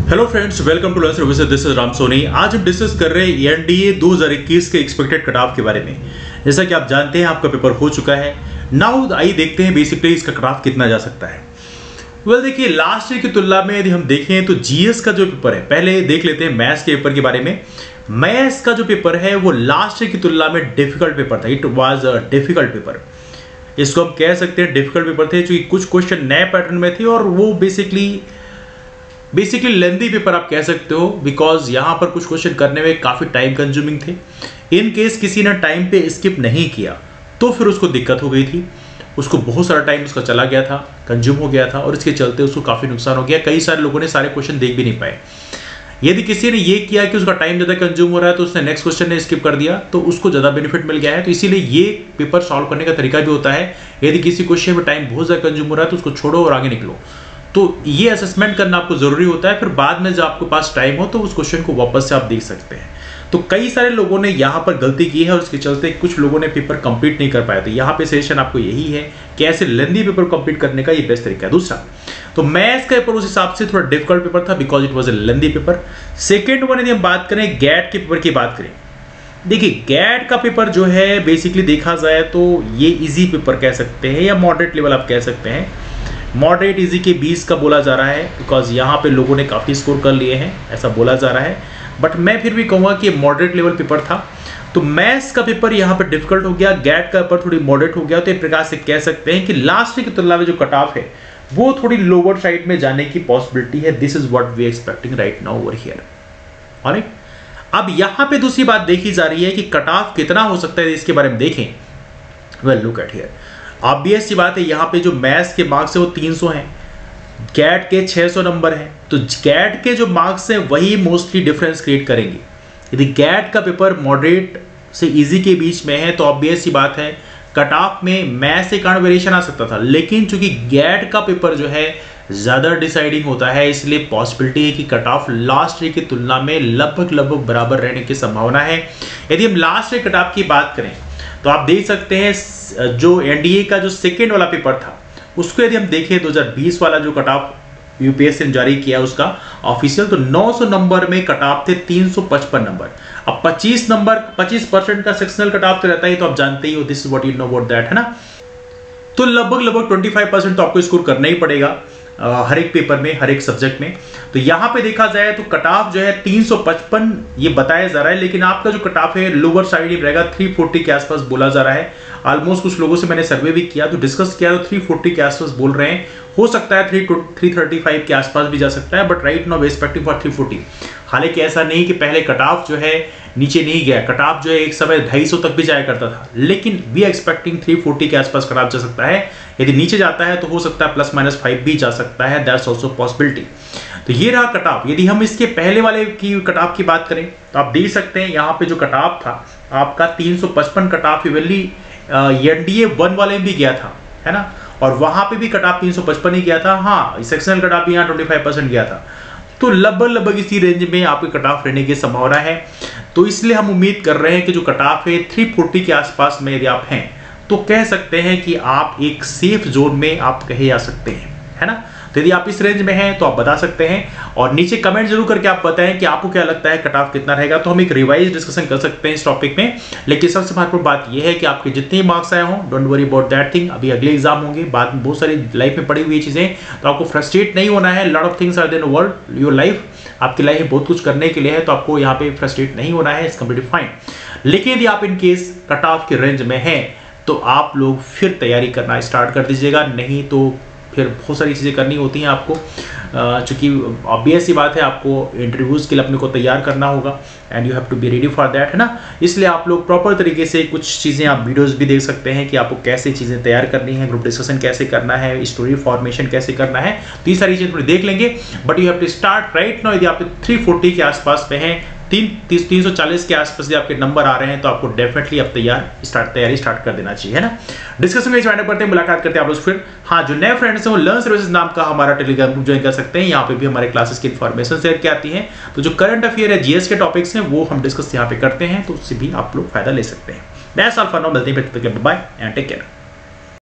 Hello friends, welcome to learn services. This is Ram Soni. आज हम discuss कर रहे हैं एनडीए 2021 के एक्सपेक्टेड कट ऑफ के बारे में। जैसा कि आप जानते हैं आपका पेपर हो चुका है। नाउ आइए देखते हैं बेसिकली इसका कट ऑफ कितना जा सकता है। देखिए, लास्ट ईयर की तुलना में यदि हम देखें तो जीएस का जो पेपर है, पहले देख लेते हैं मैथ्स के पेपर के बारे में। मैथ्स का जो पेपर है वो लास्ट ईयर की तुलना में डिफिकल्ट पेपर था। It was a difficult paper. इसको हम कह सकते हैं डिफिकल्ट पेपर थे, क्योंकि कुछ क्वेश्चन नए पैटर्न में थे और वो बेसिकली लेंथी पेपर आप कह सकते हो, बिकॉज यहां पर कुछ क्वेश्चन करने में काफी टाइम कंज्यूमिंग थे। इन केस किसी ने टाइम पे स्किप नहीं किया तो फिर उसको दिक्कत हो गई थी, उसको बहुत सारा टाइम उसका चला गया था, कंज्यूम हो गया था और इसके चलते उसको काफी नुकसान हो गया। कई सारे लोगों ने सारे क्वेश्चन देख भी नहीं पाए। यदि किसी ने ये किया कि उसका टाइम ज्यादा कंज्यूम हो रहा है तो उसने नेक्स्ट क्वेश्चन ने स्किप कर दिया तो उसको ज्यादा बेनिफिट मिल गया है। तो इसीलिए ये पेपर सॉल्व करने का तरीका भी होता है, यदि किसी क्वेश्चन में टाइम बहुत ज्यादा कंज्यूम हो रहा है तो उसको छोड़ो और आगे निकलो। तो ये असेसमेंट करना आपको जरूरी होता है, फिर बाद में जब आपके पास टाइम हो तो उस क्वेश्चन को वापस से आप देख सकते हैं। तो कई सारे लोगों ने यहाँ पर गलती की है और उसके चलते कुछ लोगों ने पेपर कंप्लीट नहीं कर पाया। तो यहाँ पे सजेशन आपको यही है कि ऐसे लेंथी पेपर कंप्लीट करने का ये बेस्ट तरीका है। दूसरा, तो मैथ्स का पेपर उस हिसाब से थोड़ा डिफिकल्ट पेपर था because it was a lengthy paper. Second one, यदि हम बात करें गैट के पेपर की बात करें, देखिए गैट का पेपर जो है बेसिकली देखा जाए तो ये इजी पेपर कह सकते हैं या मॉडरेट लेवल आप कह सकते हैं। मॉडरेट इजी के 20 का बोला जा रहा है बिकॉज यहाँ पे लोगों ने काफ़ी स्कोर कर लिए हैं, ऐसा बोला जा रहा है। बट मैं फिर भी कहूँगा कि मॉडरेट लेवल पेपर था। तो मैथ्स का पेपर यहाँ पे डिफिकल्ट हो गया, गैट का पेपर थोड़ी मॉडरेट हो गया। तो एक प्रकार से कह सकते हैं कि लास्ट की तुलना में जो कट ऑफ है वो थोड़ी लोअर साइड में जाने की पॉसिबिलिटी है। This is what we expecting right now over here. Alright, अब यहाँ पे दूसरी बात देखी जा रही है कि कट ऑफ कितना हो सकता है, इसके बारे में देखें। Well look at here, obvious सी बात है, यहाँ पे जो मैथ्स के मार्क्स है वो 300 हैं, गैट के 600 नंबर हैं। तो गैट के जो मार्क्स हैं वही मोस्टली डिफरेंस क्रिएट करेंगे। यदि गैट का पेपर मॉडरेट से इजी के बीच में है तो ऑब्वियस सी बात है कट ऑफ में मैथ्स के कारण वेरिएशन आ सकता था, लेकिन चूंकि गैट का पेपर जो है ज्यादा डिसाइडिंग होता है, इसलिए पॉसिबिलिटी है कि कट ऑफ लास्ट ईयर की तुलना में लगभग बराबर रहने की संभावना है। यदि हम लास्ट ईयर कट ऑफ की बात करें तो आप देख सकते हैं जो एनडीए का जो सेकेंड वाला पेपर था उसको यदि हम देखें 2020 वाला जो कट ऑफ यूपीएससी ने जारी किया उसका ऑफिशियल, तो 900 नंबर में कट ऑफ थे 355 नंबर। अब 25% का सेक्शनल कट ऑफ तो रहता है, तो आप जानते ही हो, this is what you know about that, है ना। तो लगभग 25% तो आपको स्कोर करना ही पड़ेगा हर एक पेपर में, हर एक सब्जेक्ट में। तो यहां पे देखा जाए तो कट ऑफ जो है 355 ये बताया जा रहा है, लेकिन आपका जो कट ऑफ है लोअर साइड ही रहेगा, 340 के आसपास बोला जा रहा है। ऑलमोस्ट कुछ लोगों से मैंने सर्वे भी किया तो डिस्कस किया तो 340 के आसपास बोल रहे हैं। हो सकता है 335 के आसपास भी जा सकता है, but right now we expecting for 340। हालांकि ऐसा नहीं कि पहले कट ऑफ जो है नीचे नहीं गया, कट ऑफ जो है एक समय 250 तक भी जाया करता था, लेकिन वी एक्सपेक्टिंग 340 के आसपास कट ऑफ जा सकता है। यदि नीचे जाता है तो हो सकता है +-5 भी जा सकता है, दैट्स आल्सो पॉसिबिलिटी। तो ये रहा कट ऑफ। यदि हम इसके पहले वाले की कट ऑफ की बात करें तो आप देख सकते हैं यहाँ पे जो कट ऑफ था आपका 355 कट ऑफ इवेंटली एनडीए 1 वाले में भी गया था, है ना, और वहां पे भी कट ऑफ 355 ही गया था। हाँ, सेक्शनल कट ऑफ भी यहाँ 25% गया था। तो लगभग इसी रेंज में आपके कट ऑफ रहने की संभावना है। तो इसलिए हम उम्मीद कर रहे हैं कि जो कट ऑफ है 340 के आसपास में यदि आप हैं तो कह सकते हैं कि आप एक सेफ जोन में आप कहे जा सकते हैं, है ना। तो यदि आप इस रेंज में हैं तो आप बता सकते हैं और नीचे कमेंट जरूर करके आप बताएं कि आपको क्या लगता है कट ऑफ कितना रहेगा, तो हम एक रिवाइज डिस्कशन कर सकते हैं इस टॉपिक में। लेकिन सबसे महत्वपूर्ण बात यह है कि आपके जितने मार्क्स आए हों, don't worry about that thing. अभी अगले एग्जाम होंगे, बाद में बहुत सारी लाइफ में पड़ी हुई चीजें, तो आपको फ्रस्ट्रेट नहीं होना है। Lot of things are there in world your life, आपकी लाइफ में बहुत कुछ करने के लिए है, तो आपको यहाँ पे फ्रस्ट्रेट नहीं होना है, इट्स कंप्लीटली फाइन। लेकिन यदि आप इन केस कट ऑफ के रेंज में हैं तो आप लोग फिर तैयारी करना स्टार्ट कर दीजिएगा, नहीं तो फिर बहुत सारी चीज़ें करनी होती हैं आपको, चूंकि ऑब्वियस सी बात है आपको इंटरव्यूज़ के लिए अपने को तैयार करना होगा and you have to be ready for that, है ना। इसलिए आप लोग प्रॉपर तरीके से कुछ चीज़ें आप वीडियोस भी देख सकते हैं कि आपको कैसे चीज़ें तैयार करनी है, ग्रुप डिस्कशन कैसे करना है, स्टोरी फॉर्मेशन कैसे करना है, तो ये सारी चीज़ें थोड़ी देख लेंगे। But you have to start right now. यदि आप 340 के आसपास में हैं, 340 के आसपास आपके नंबर आ रहे हैं तो आपको डेफिनेटली अब तैयारी स्टार्ट कर देना चाहिए, है ना। डिस्कशन में ज्वाइन करते हैं, मुलाकात करते हैं आप लोग फिर। हाँ, जो नए फ्रेंड्स हैं वो लर्न सर्विसेज नाम का हमारा टेलीग्राम ग्रुप ज्वाइन कर सकते हैं। यहाँ पे भी हमारे क्लासेस की इन्फॉर्मेशन शेयर की आती है। तो जो करंट अफेयर है, जीएस के टॉपिक्स हैं, वो हम डिस्कस यहाँ पे करते हैं, तो उससे भी आप लोग फायदा ले सकते हैं। दैट्स ऑल फॉर नाउ, मिलते हैं फिर, बाय एंड टेक केयर।